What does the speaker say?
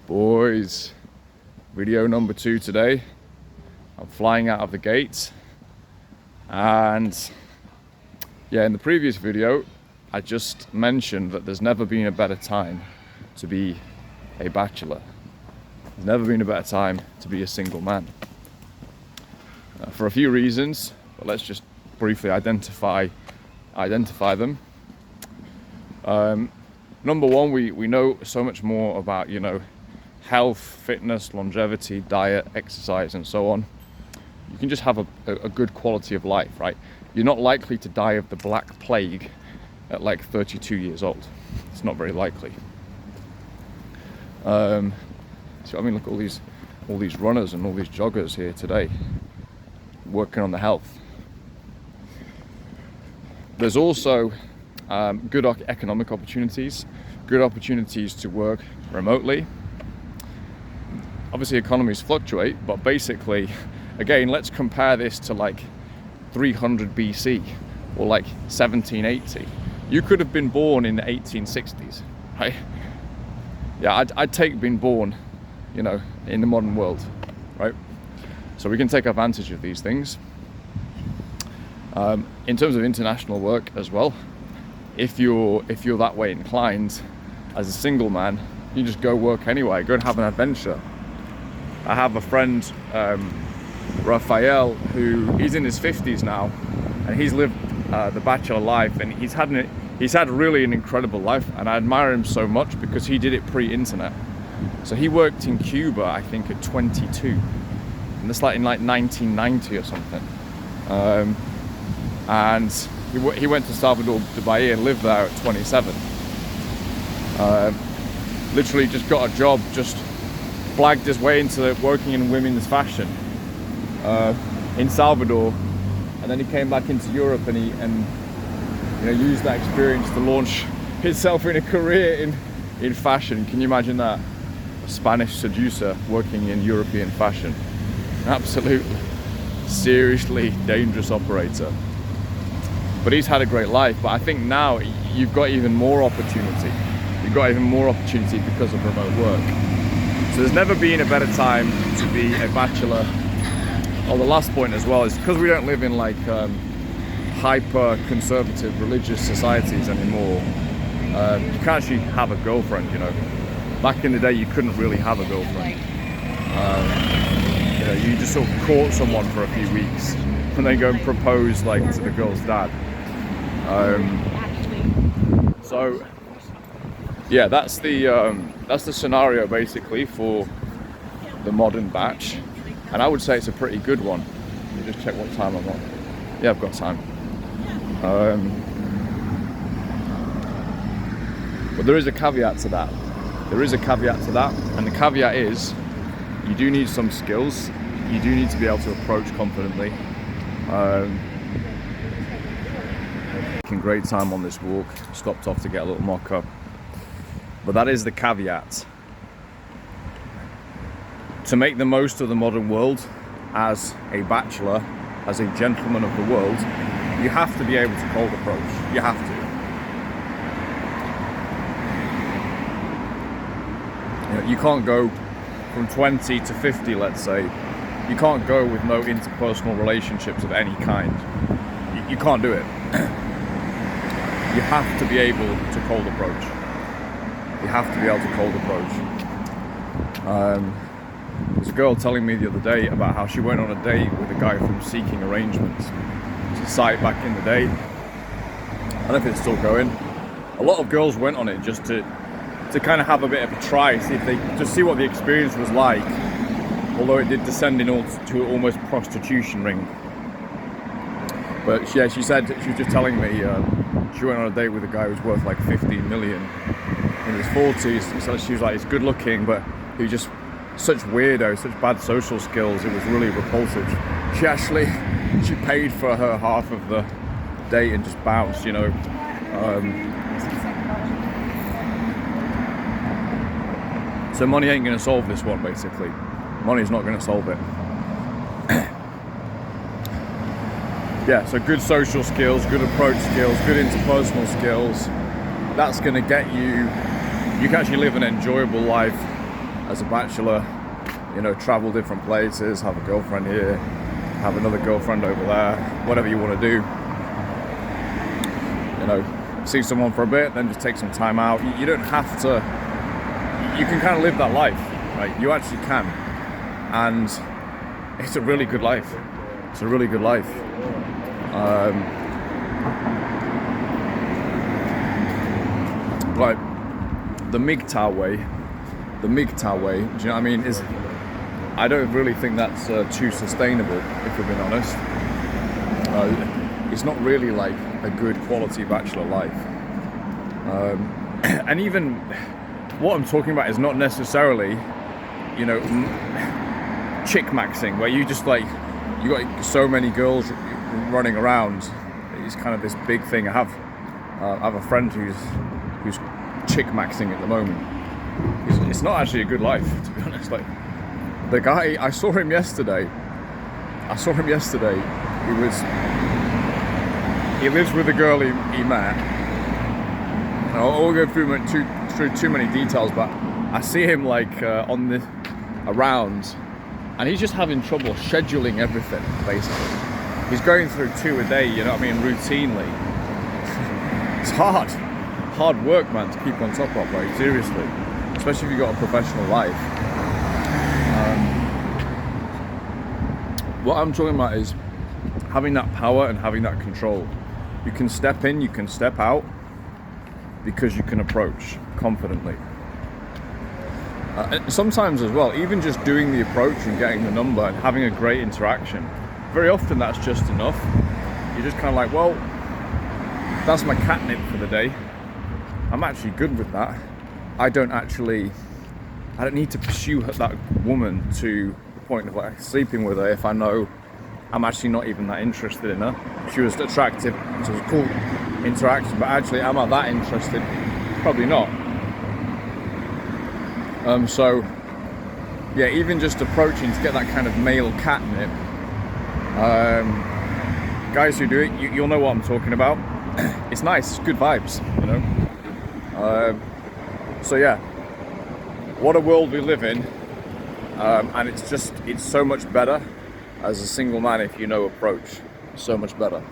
Boys, video number 2 today. I'm flying out of the gate, and yeah, in the previous video I just mentioned that there's never been a better time to be a bachelor. There's never been a better time to be a single man, for a few reasons, but let's just briefly identify them. Number one, we know so much more about, health, fitness, longevity, diet, exercise, and so on. You can just have a good quality of life, right? You're not likely to die of the Black Plague at like 32 years old. It's not very likely. So I mean, look at all these runners and all these joggers here today, working on the health. There's also good economic opportunities, good opportunities to work remotely. Obviously economies fluctuate, but basically, again, let's compare this to like 300 BC or like 1780. You could have been born in the 1860s, right? Yeah, I'd take being born, in the modern world, right? So we can take advantage of these things. In terms of international work as well, if you're that way inclined, as a single man, you just go work anywhere, go and have an adventure. I have a friend, Raphael, he's in his 50s now, and he's lived the bachelor life, and he's had really an incredible life, and I admire him so much because he did it pre-internet. So he worked in Cuba, I think, at 22, and that's like in 1990 or something. And he went to Salvador de Bahia and lived there at 27. Literally just got a job, just flagged his way into working in women's fashion in Salvador, and then he came back into Europe and used that experience to launch himself in a career in fashion. Can you imagine that? A Spanish seducer working in European fashion. Absolutely, seriously dangerous operator. But he's had a great life. But I think now you've got even more opportunity. You've got even more opportunity because of remote work. So there's never been a better time to be a bachelor. Oh, the last point as well is because we don't live in like hyper conservative religious societies anymore. You can't actually have a girlfriend. Back in the day, you couldn't really have a girlfriend. You just sort of court someone for a few weeks and then go and propose like to the girl's dad. So yeah, that's the scenario basically for the modern batch, and I would say it's a pretty good one. Let me just check what time I'm on. Yeah, I've got time. But there is a caveat to that. And the caveat is you do need some skills. You do need to be able to approach confidently. Making great time on this walk. Stopped off to get a little mocha. But that is the caveat. To make the most of the modern world as a bachelor, as a gentleman of the world, you have to be able to cold approach. You have to. You can't go from 20 to 50, let's say. You can't go with no interpersonal relationships of any kind. You can't do it. You have to be able to cold approach. You have to be able to cold approach. There's a girl telling me the other day about how she went on a date with a guy from Seeking Arrangements. It's a site back in the day. I don't know if it's still going. A lot of girls went on it just to kind of have a bit of a try, see what the experience was like. Although it did descend to almost prostitution ring. But yeah, she said, she was just telling me, she went on a date with a guy who was worth like 15 million in his 40s. So she was like, he's good looking, but he was just such weirdo, such bad social skills. It was really repulsive. She paid for her half of the date and just bounced, So money ain't going to solve this one, basically. Money's not going to solve it. Yeah, so good social skills, good approach skills, good interpersonal skills. That's going to get you can actually live an enjoyable life as a bachelor, you know, travel different places, have a girlfriend here, have another girlfriend over there, whatever you want to do. You know, see someone for a bit, then just take some time out. You don't have to, you can kind of live that life, right? You actually can. And it's a really good life. It's a really good life. Like the MGTOW way, do you know what I mean, is, I don't really think that's too sustainable, if we're being honest. It's not really like a good quality bachelor life. And even what I'm talking about is not necessarily, you know, chick maxing, where you just like, you got so many girls running around. It's kind of this big thing. I have a friend who's chick maxing at the moment. It's not actually a good life, to be honest. Like, the guy, I saw him yesterday. He lives with a girl he met. I won't go through too many details, but I see him like around, and he's just having trouble scheduling everything, basically. He's going through 2 a day, you know what I mean, routinely. It's hard work, man, to keep on top of, like, seriously. Especially if you've got a professional life. What I'm talking about is having that power and having that control. You can step in, you can step out, because you can approach confidently. And sometimes as well, even just doing the approach and getting the number and having a great interaction, very often that's just enough. You're just kind of like, well, that's my catnip for the day. I'm actually good with that. I don't need to pursue that woman to the point of like sleeping with her if I know I'm actually not even that interested in her. She was attractive, so it was a cool interaction, but actually, am I that interested? Probably not. So, yeah, even just approaching to get that kind of male catnip. Guys who do it, you'll know what I'm talking about. It's nice, it's good vibes, you know. So yeah, what a world we live in, and it's so much better as a single man if you know approach. So much better.